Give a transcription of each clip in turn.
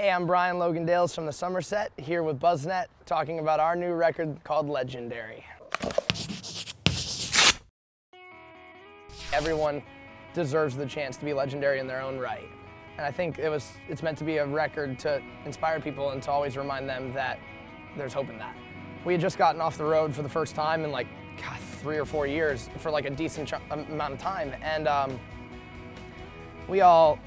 Hey, I'm Brian Logan Dales from the Somerset, here with BUZZNET, talking about our new record called Legendary. Everyone deserves the chance to be legendary in their own right. And I think it's meant to be a record to inspire people and to always remind them that there's hope in that. We had just gotten off the road for the first time in 3 or 4 years for a decent amount of time. And we all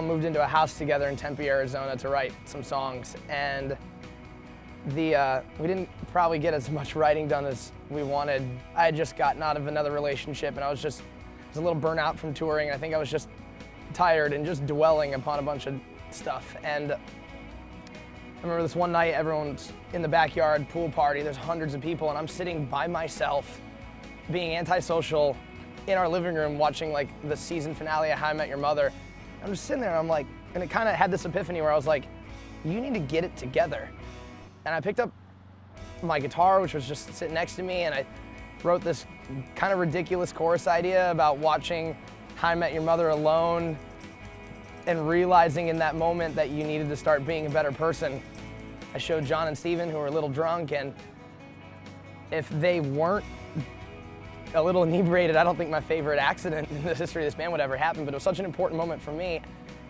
moved into a house together in Tempe, Arizona to write some songs. And we didn't probably get as much writing done as we wanted. I had just gotten out of another relationship and I was a little burnt out from touring. And I think I was just tired and just dwelling upon a bunch of stuff. And I remember this one night, everyone's in the backyard, pool party, there's hundreds of people, and I'm sitting by myself, being antisocial in our living room, watching the season finale of How I Met Your Mother. I'm just sitting there and and it kind of had this epiphany where I was like, you need to get it together. And I picked up my guitar, which was just sitting next to me, and I wrote this kind of ridiculous chorus idea about watching How I Met Your Mother alone and realizing in that moment that you needed to start being a better person. I showed John and Stephen, who were a little drunk, and if they weren't a little inebriated, I don't think my favorite accident in the history of this band would ever happen, but it was such an important moment for me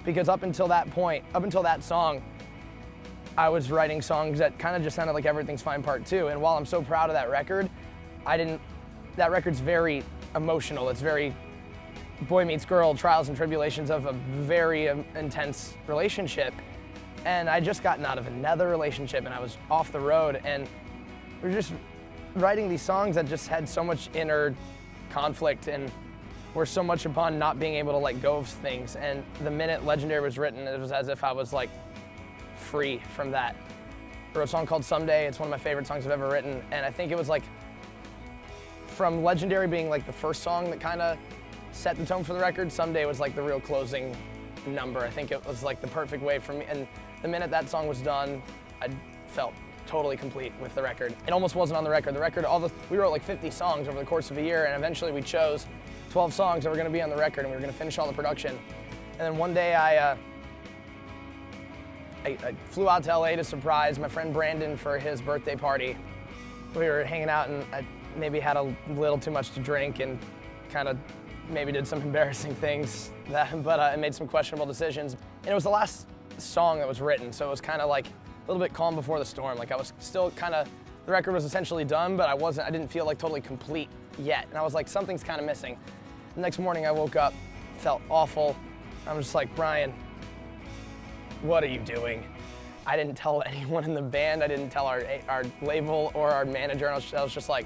because up until that point, up until that song, I was writing songs that kind of just sounded like Everything's Fine Part 2, and while I'm so proud of that record, that record's very emotional. It's very boy meets girl, trials and tribulations of a very intense relationship. And I just gotten out of another relationship and I was off the road, and we were just writing these songs that just had so much inner conflict and were so much upon not being able to let go of things. And the minute Legendary was written, it was as if I was free from that. I wrote a song called Someday. It's one of my favorite songs I've ever written. And I think it was from Legendary being the first song that kind of set the tone for the record, Someday was the real closing number. I think it was the perfect way for me. And the minute that song was done, I felt totally complete with the record. It almost wasn't on the record. We wrote 50 songs over the course of a year, and eventually we chose 12 songs that were going to be on the record, and we were going to finish all the production. And then one day I flew out to LA to surprise my friend Brandon for his birthday party. We were hanging out and I maybe had a little too much to drink and kind of maybe did some embarrassing things, but I made some questionable decisions. And it was the last song that was written, so it was kind of a little bit calm before the storm. I was still the record was essentially done, but I didn't feel totally complete yet. And I was something's kind of missing. The next morning I woke up, felt awful. I'm just Brian, what are you doing? I didn't tell anyone in the band, I didn't tell our label or our manager, and I was just I'm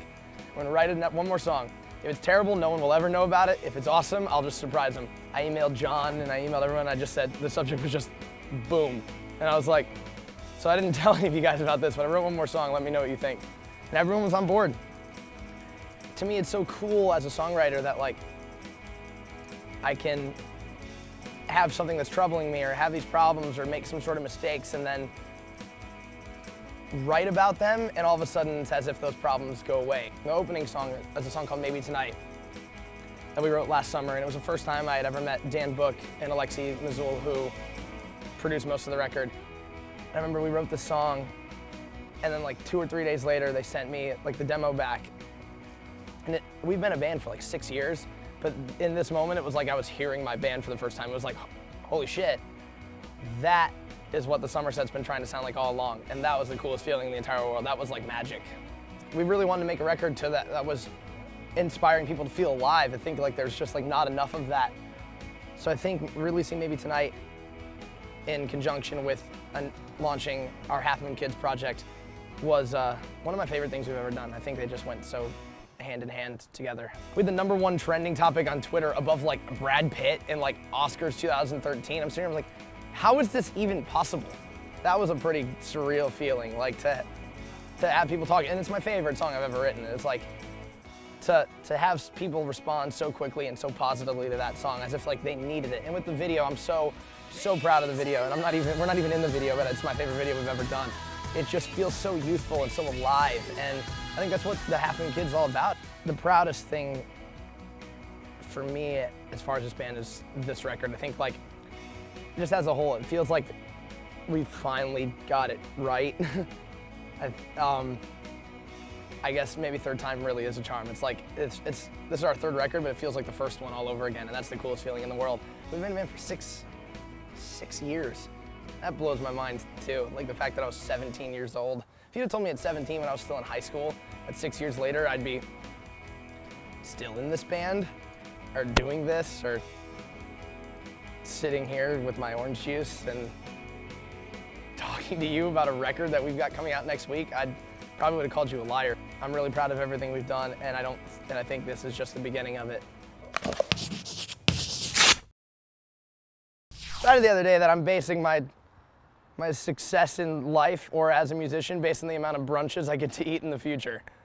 gonna write one more song. If it's terrible, no one will ever know about it. If it's awesome, I'll just surprise them. I emailed John and I emailed everyone, I just said, the subject was just boom. And I was so I didn't tell any of you guys about this, but I wrote one more song, let me know what you think. And everyone was on board. To me, it's so cool as a songwriter that I can have something that's troubling me or have these problems or make some sort of mistakes and then write about them, and all of a sudden it's as if those problems go away. The opening song is a song called Maybe Tonight that we wrote last summer, and it was the first time I had ever met Dan Book and Alexi Mazul, who produced most of the record. I remember we wrote this song, and then 2 or 3 days later they sent me the demo back. And we've been a band for 6 years, but in this moment it was I was hearing my band for the first time. It was holy shit, that is what the Somerset's been trying to sound like all along, and that was the coolest feeling in the entire world. That was magic. We really wanted to make a record that was inspiring people to feel alive. I think there's just not enough of that. So I think releasing Maybe Tonight in conjunction with launching our Half Moon Kids project was one of my favorite things we've ever done. I think they just went so hand in hand together. We had the #1 trending topic on Twitter above Brad Pitt and Oscars 2013. I'm sitting here how is this even possible? That was a pretty surreal feeling, to have people talk, and it's my favorite song I've ever written. It's to have people respond so quickly and so positively to that song as if they needed it. And with the video, I'm so proud of the video, and we're not even in the video, but it's my favorite video we've ever done. It just feels so youthful and so alive, and I think that's what the Half Moon Kids is all about. The proudest thing for me as far as this band is this record. I think just as a whole, it feels we finally got it right. I guess maybe third time really is a charm. It's like, this is our third record, but it feels like the first one all over again, and that's the coolest feeling in the world. We've been in band for six years. That blows my mind too. Like the fact that I was 17 years old. If you'd have told me at 17 when I was still in high school, that 6 years later I'd be still in this band, or doing this, or sitting here with my orange juice and talking to you about a record that we've got coming out next week, I probably would have called you a liar. I'm really proud of everything we've done, and I think this is just the beginning of it. I decided the other day that I'm basing my success in life or as a musician based on the amount of brunches I get to eat in the future.